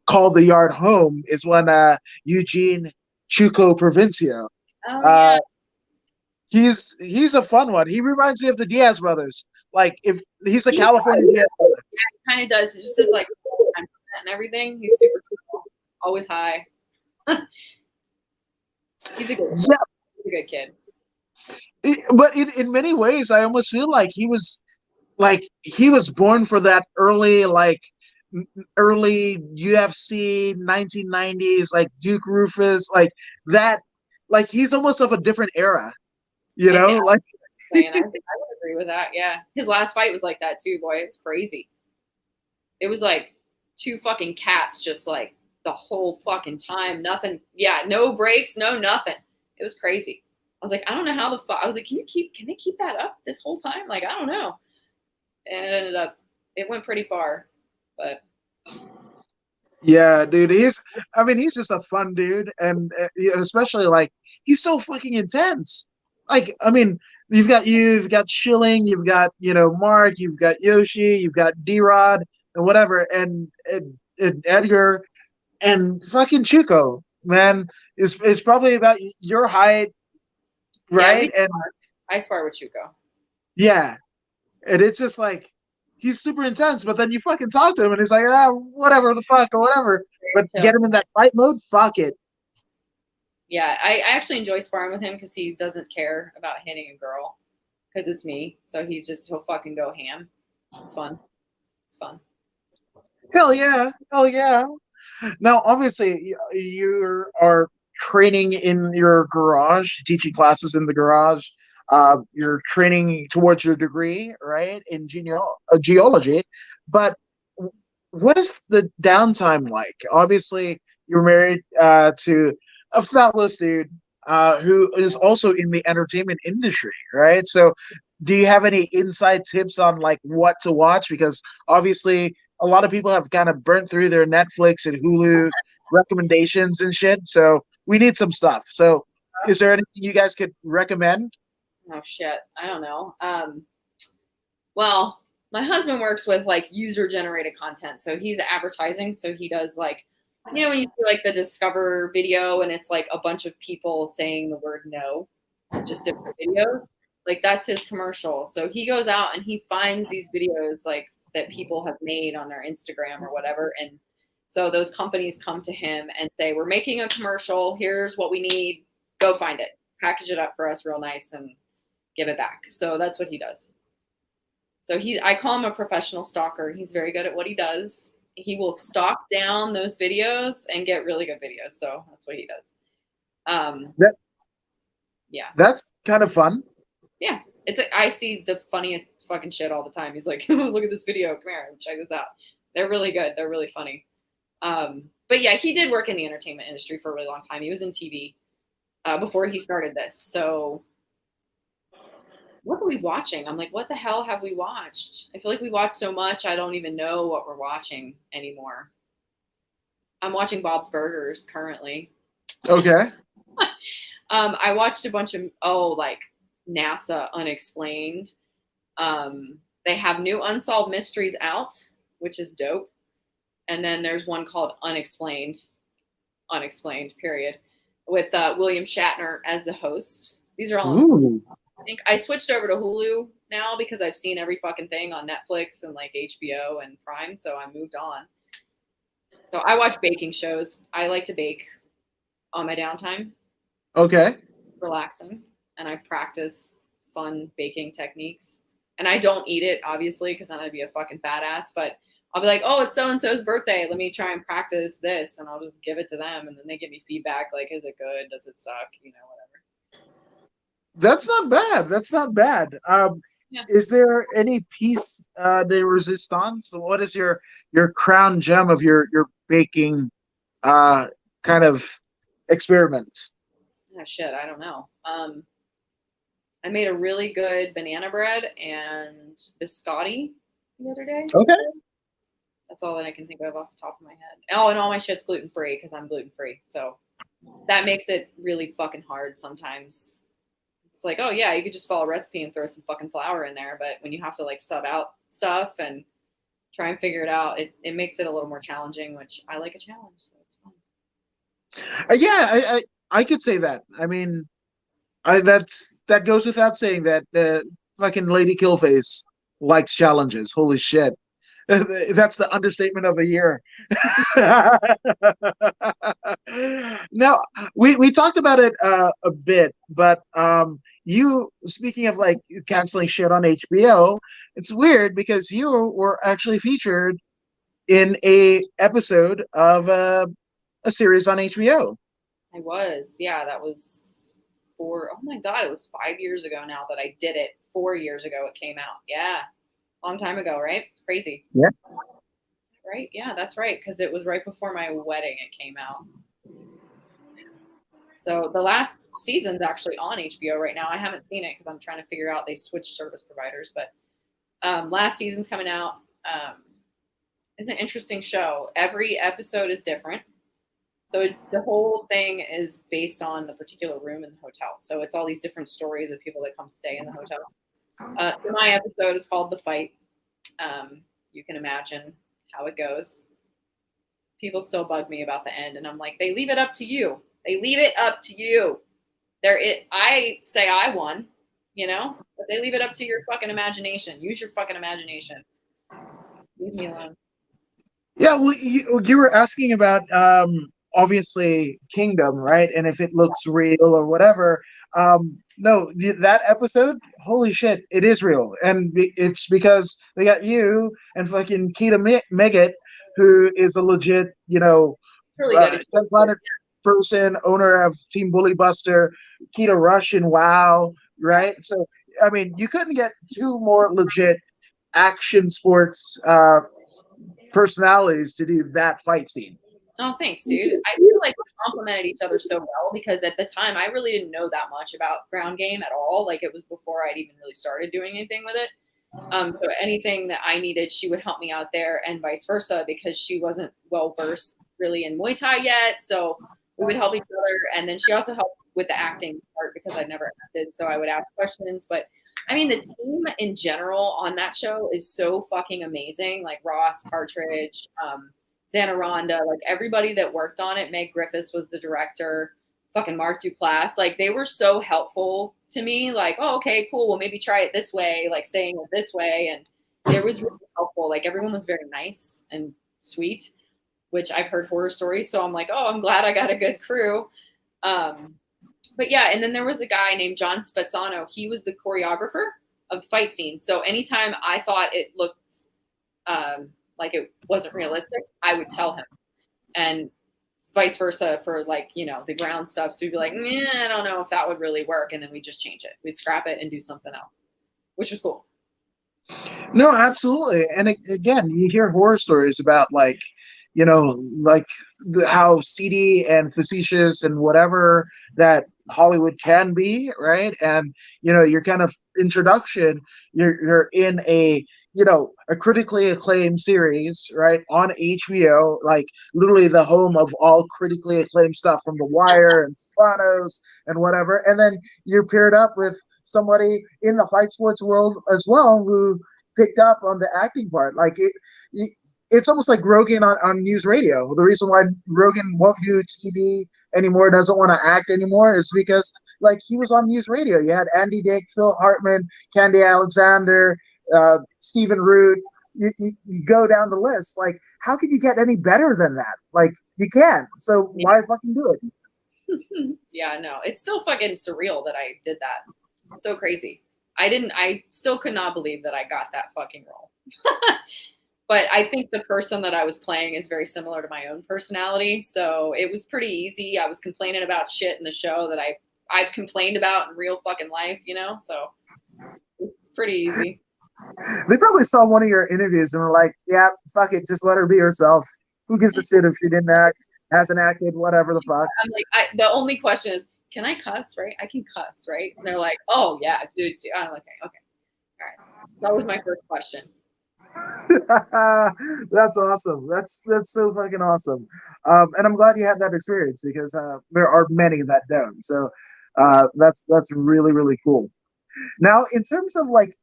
called the yard home is one Eugene Chuco Provincia. Oh Uh, yeah, he's a fun one. He reminds me of the Diaz brothers. Like if he's a he California Diaz brother. kind of does. It's just his like and everything. He's super cool, always high. He's a good, Yeah, he's a good kid. but in many ways, I almost feel like he was born for that early UFC 1990s, like Duke Rufus, like that. Like he's almost of a different era, I know. like I would agree with that. Yeah, his last fight was like that too. Boy, it's crazy. It was like two fucking cats, just like the whole fucking time. Nothing. Yeah, no breaks, no nothing. It was crazy. I was like, I don't know how the fuck. I was like, can they keep that up this whole time? Like, I don't know. And it went pretty far, but yeah, dude. I mean, he's just a fun dude, and especially like he's so fucking intense. Like, I mean, you've got Schilling, you've got Mark, you've got Yoshi, you've got D-Rod and whatever, and Edgar and fucking Chico, man, is probably about your height, Yeah, right? And I spar with Chuko. yeah, and it's just like he's super intense, but then you fucking talk to him and he's like, whatever the fuck or whatever. But So, get him in that fight mode, fuck it. yeah, I actually enjoy sparring with him because he doesn't care about hitting a girl because it's me. So he'll fucking go ham. It's fun. It's fun. Hell yeah, hell yeah. Now, obviously, you are training in your garage, teaching classes in the garage. You're training towards your degree, right, in geology. But what is the downtime like? Obviously, you're married to a fabulous dude who is also in the entertainment industry, right? So, do you have any inside tips on like what to watch? Because obviously, a lot of people have kind of burnt through their Netflix and Hulu recommendations and shit. So we need some stuff. So is there anything you guys could recommend? Oh shit, I don't know. Well, my husband works with like user generated content, so he's advertising. So he does like, when you see like the Discover video and it's like a bunch of people saying the word no, just different videos. Like that's his commercial. So he goes out and he finds these videos like that people have made on their Instagram or whatever, and so those companies come to him and say, "We're making a commercial. Here's what we need. Go find it, package it up for us real nice, and give it back." So that's what he does. So I call him a professional stalker. He's very good at what he does. He will stalk down those videos and get really good videos. So that's what he does. That Yeah, that's kind of fun. yeah. I see the funniest fucking shit all the time. He's like, "Look at this video. Come here, check this out." They're really good. They're really funny. But yeah, he did work in the entertainment industry for a really long time. He was in TV before he started this. So what are we watching? I'm like, what the hell have we watched? I feel like we watched so much, I don't even know what we're watching anymore. I'm watching Bob's Burgers currently. Okay. I watched a bunch of like NASA Unexplained. They have new Unsolved Mysteries out, which is dope. And then there's one called Unexplained, period, with William Shatner as the host. These are all on Ooh. I think I switched over to Hulu now because I've seen every fucking thing on Netflix and like HBO and Prime, so I moved on. So I watch baking shows. I like to bake on my downtime, Okay. relaxing, and I practice fun baking techniques. And I don't eat it, obviously, because then I'd be a fucking badass. But I'll be like, oh, it's so and so's birthday. Let me try and practice this, and I'll just give it to them, and then they give me feedback like, is it good? Does it suck? Whatever. That's not bad. That's not bad. Yeah. Is there any piece de resistance? What is your crown gem of your baking uh kind of experiment? Oh shit, I don't know. I made a really good banana bread and biscotti the other day. Okay. That's all that I can think of off the top of my head. Oh, and all my shit's gluten free because I'm gluten free. So that makes it really fucking hard sometimes. It's like, oh yeah, you could just follow a recipe and throw some fucking flour in there, but when you have to like sub out stuff and try and figure it out, it makes it a little more challenging, which I like a challenge, so it's fun. Yeah, I could say that. I mean, that goes without saying that fucking Lady Killface likes challenges. Holy shit. That's the understatement of the year. Now we talked about it a bit, but you speaking of like canceling shit on HBO, it's weird because you were actually featured in a episode of a series on HBO. I was, yeah, that was oh my God, it was 5 years ago now that I did it. 4 years ago it came out. Yeah. Long time ago, right? Crazy. Yeah. Right? Yeah, that's right. Because it was right before my wedding it came out. So the last season's actually on HBO right now. I haven't seen it because I'm trying to figure out they switched service providers, but last season's coming out. It's an interesting show. Every episode is different. So it's the whole thing is based on the particular room in the hotel. So it's all these different stories of people that come stay in the hotel. So my episode is called The Fight. You can imagine how it goes. People still bug me about the end, and I'm like, they leave it up to you. They leave it up to you. I say I won, but they leave it up to your fucking imagination. Use your fucking imagination. Leave me alone. Yeah, well, you were asking about obviously Kingdom, right? And if it looks real or whatever. No, that episode, holy shit, it is real, and it's because they got you and fucking Keita Meggett, who is a legit, It's really good. 10 planet person, owner of Team Bully Buster, Keita Rush in WoW, right? Yes. So, I mean, you couldn't get two more legit action sports personalities to do that fight scene. Oh, thanks, dude. I feel like we complemented each other so well because at the time I really didn't know that much about ground game at all. Like it was before I'd even really started doing anything with it. So anything that I needed, she would help me out there, and vice versa because she wasn't well versed really in Muay Thai yet. So we would help each other, and then she also helped with the acting part because I'd never acted, so I would ask questions. But I mean, the team in general on that show is so fucking amazing. Like Ross Partridge, Xana Ronda, like everybody that worked on it. Meg Griffiths was the director. Fucking Mark Duplass. Like they were so helpful to me. Like, oh, okay, cool. Well, maybe try it this way. Like saying it this way, and it was really helpful. Like everyone was very nice and sweet, which I've heard horror stories. So I'm like, oh, I'm glad I got a good crew. But yeah, and then there was a guy named John Spezzano. He was the choreographer of fight scenes. So anytime I thought it looked like it wasn't realistic, I would tell him. And vice versa for like, the ground stuff. So we'd be like, I don't know if that would really work. And then we just change it. We'd scrap it and do something else, which was cool. No, absolutely. And again, you hear horror stories about like how seedy and facetious and whatever that Hollywood can be, right? And your kind of introduction, you're in a critically acclaimed series, right, on HBO, like literally the home of all critically acclaimed stuff from The Wire and Sopranos and whatever. And then you're paired up with somebody in the fight sports world as well who picked up on the acting part. Like it's almost like Rogan on news radio. The reason why Rogan won't do TV anymore, doesn't want to act anymore, is because like he was on news radio. You had Andy Dick, Phil Hartman, Candy Alexander, Stephen Root. You go down the list. Like, how could you get any better than that? Like, you can. So why fucking do it? Yeah, no, it's still fucking surreal that I did that. It's so crazy. I still could not believe that I got that fucking role. But I think the person that I was playing is very similar to my own personality. So it was pretty easy. I was complaining about shit in the show that I've complained about in real fucking life, so it's pretty easy. They probably saw one of your interviews and were like, yeah, fuck it, just let her be herself. Who gives a shit if she didn't act, hasn't acted, whatever the fuck. I'm like, the only question is, can I cuss, right? I can cuss, right? And they're like, oh, yeah, dude. I'm like, okay. All right. That was my first question. That's awesome. That's so fucking awesome. And I'm glad you had that experience because there are many that don't. So that's really, really cool. Now, in terms of like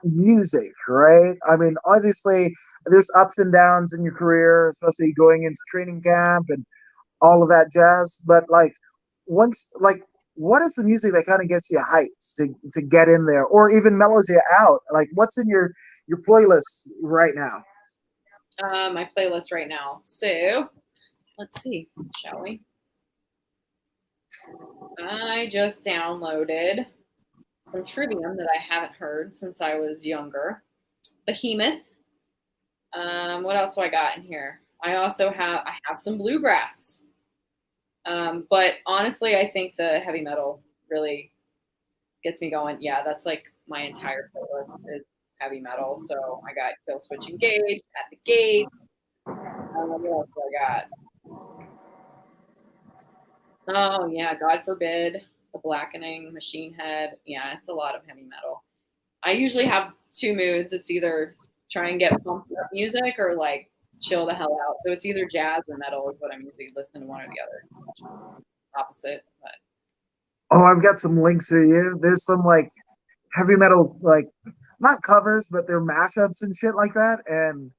music, right? I mean, obviously there's ups and downs in your career, especially going into training camp and all of that jazz. But like once, like, what is the music that kind of gets you hyped to get in there, or even mellows you out? Like, what's in your playlist right now? My playlist right now. So let's see, shall we? I just downloaded some Trivium that I haven't heard since I was younger. Behemoth. What else do I got in here? I have some bluegrass. But honestly, I think the heavy metal really gets me going. Yeah, that's like my entire playlist is heavy metal. So I got Killswitch Engage, At the Gates. What else do I got? Oh yeah, God Forbid, The Blackening, Machine Head. Yeah, it's a lot of heavy metal. I usually have two moods. It's either try and get pumped up music or like chill the hell out. So it's either jazz or metal is what I'm usually listening to, one or the other. Opposite, but Oh, I've got some links for you. There's some like heavy metal, like not covers, but they're mashups and shit like that. And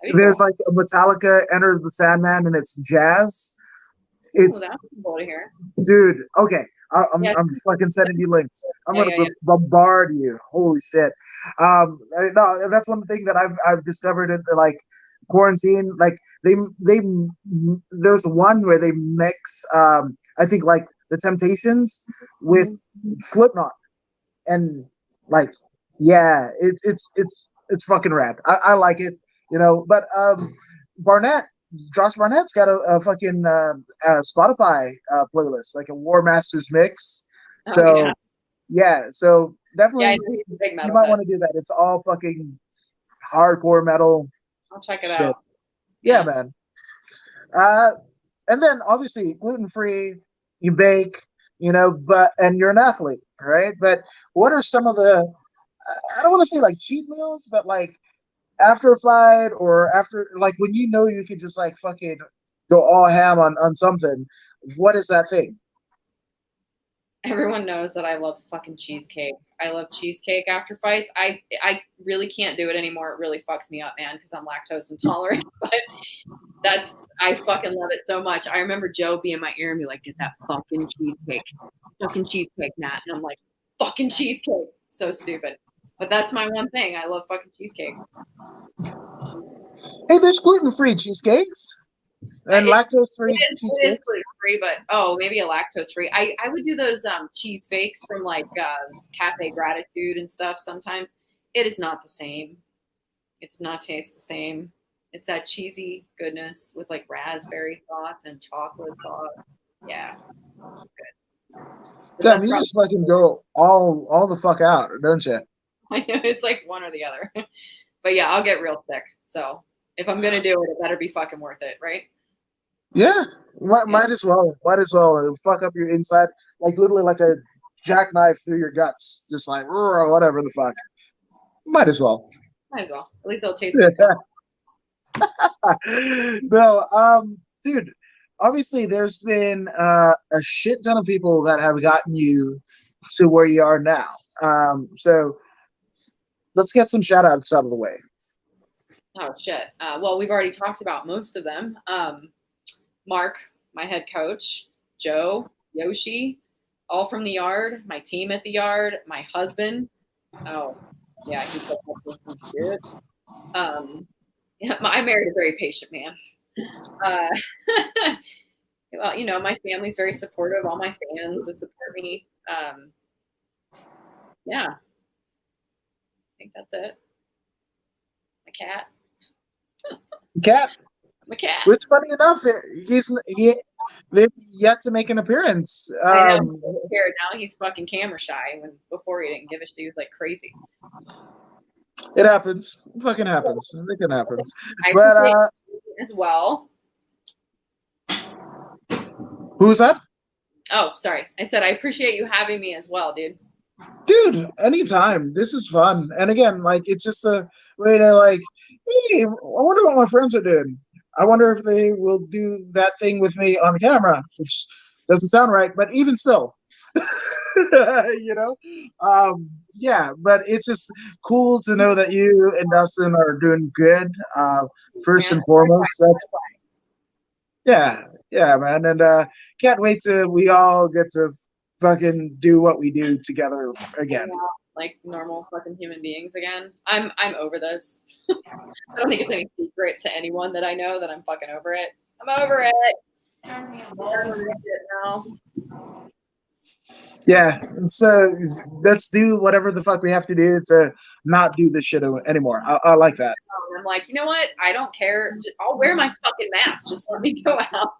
that'd be there's cool. like a Metallica Enter the Sandman, and it's jazz. Ooh, It's that's cool to hear. dude. Okay, Yeah, I'm fucking sending you links. I'm yeah, gonna yeah, yeah. bombard you. Holy shit. No, that's one thing that I've discovered in like quarantine. Like they there's one where they mix I think like the Temptations with Slipknot, and like yeah, it's fucking rad. I like it, you know. But Barnett, Josh Barnett's got a fucking Spotify playlist, like a War Masters mix. Oh yeah, So yeah, so yeah. I definitely know he's a big you metal might head. want to do that. It's all fucking hardcore metal I'll check it shit. out. Yeah, Yeah. man. Uh, and then obviously gluten free, you bake, you know, but and you're an athlete, right? But what are some of the I don't want to say like cheat meals, but like after a fight or after like when you know you could just like fucking go all ham on something, what is that thing? Everyone knows that I love fucking cheesecake. I love cheesecake after fights. I really can't do it anymore. It really fucks me up, man, because I'm lactose intolerant. But that's I fucking love it so much. I remember Joe be in my ear and be like, "Get that fucking cheesecake, Nat." And I'm like, "Fucking cheesecake." So stupid. But that's my one thing. I love fucking cheesecake. Hey, there's gluten free cheesecakes and It's lactose free it is cheesecakes. gluten free, but oh, maybe a lactose free. I would do those cheese fakes from like Cafe Gratitude and stuff. Sometimes it is not the same. It's not taste the same. It's that cheesy goodness with like raspberry sauce and chocolate sauce. Yeah, it's good. But Damn, that's you probably just fucking go all the fuck out, don't you? I know it's like one or the other. But yeah, I'll get real sick. So if I'm gonna do it, it better be fucking worth it, right? Yeah, Yeah. might as well. Might as well. It'll fuck up your inside, like literally like a jackknife through your guts, just like whatever the fuck. Might as well. Might as well. At least it'll taste good. No, dude. Obviously, there's been a shit ton of people that have gotten you to where you are now. So let's get some shout outs out of the way. Oh shit. Well, we've already talked about most of them. Mark, my head coach, Joe, Yoshi, all from the yard, my team at the yard, my husband. Oh, yeah, he put up with some shit. Yeah, I married a very patient man. Uh, well, you know, my family's very supportive. All my fans that support me. Yeah, I think that's it. My cat. Cat, My cat. which funny enough, they've yet to make an appearance. I know. He's scared now. He's fucking camera shy. When before he didn't give a shit, he was like crazy. It happens. It fucking happens. It can happens. I But appreciate you as well. who's that? Oh, sorry. I said I appreciate you having me as well, dude. Dude, anytime. This is fun. And again, like it's just a way to like, hey, I wonder what my friends are doing. I wonder if they will do that thing with me on camera, which doesn't sound right, but even still, you know, yeah. But it's just cool to know that you and Dustin are doing good. First Man, and foremost, that's yeah, yeah, man. And can't wait till we all get to fucking do what we do together again. like normal fucking human beings again. I'm over this. I don't think it's any secret to anyone that I know that I'm fucking over it. I'm over it. I'm over it now. Yeah, so let's do whatever the fuck we have to do to not do this shit anymore. I like that. I'm like, you know what? I don't care. I'll wear my fucking mask. Just let me go out.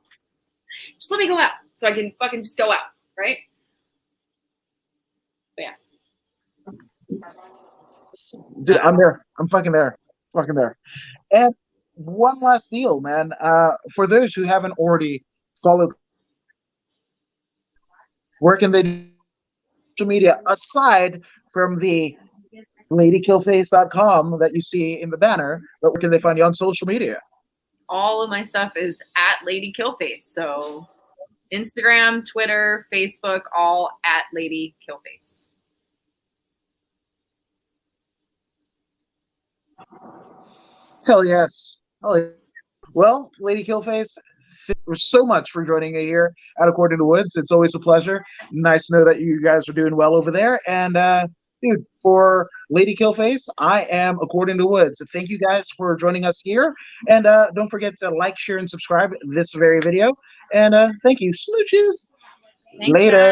Just let me go out so I can fucking just go out, right? But yeah. Dude, I'm there. I'm fucking there. Fucking there. And one last deal, man. For those who haven't already followed, where can they do social media aside from the ladykillface.com that you see in the banner, but where can they find you on social media? all of my stuff is at Lady Killface. So Instagram, Twitter, Facebook, all at Lady Killface. Hell yes. Hell yeah. Well, Lady Killface, thank you so much for joining me here at According to Woods. It's always a pleasure. Nice to know that you guys are doing well over there. And dude, for Lady Killface, I am According to Woods. Thank you guys for joining us here. And don't forget to like, share, and subscribe this very video. And thank you. Smooches. Thanks, Later. guys.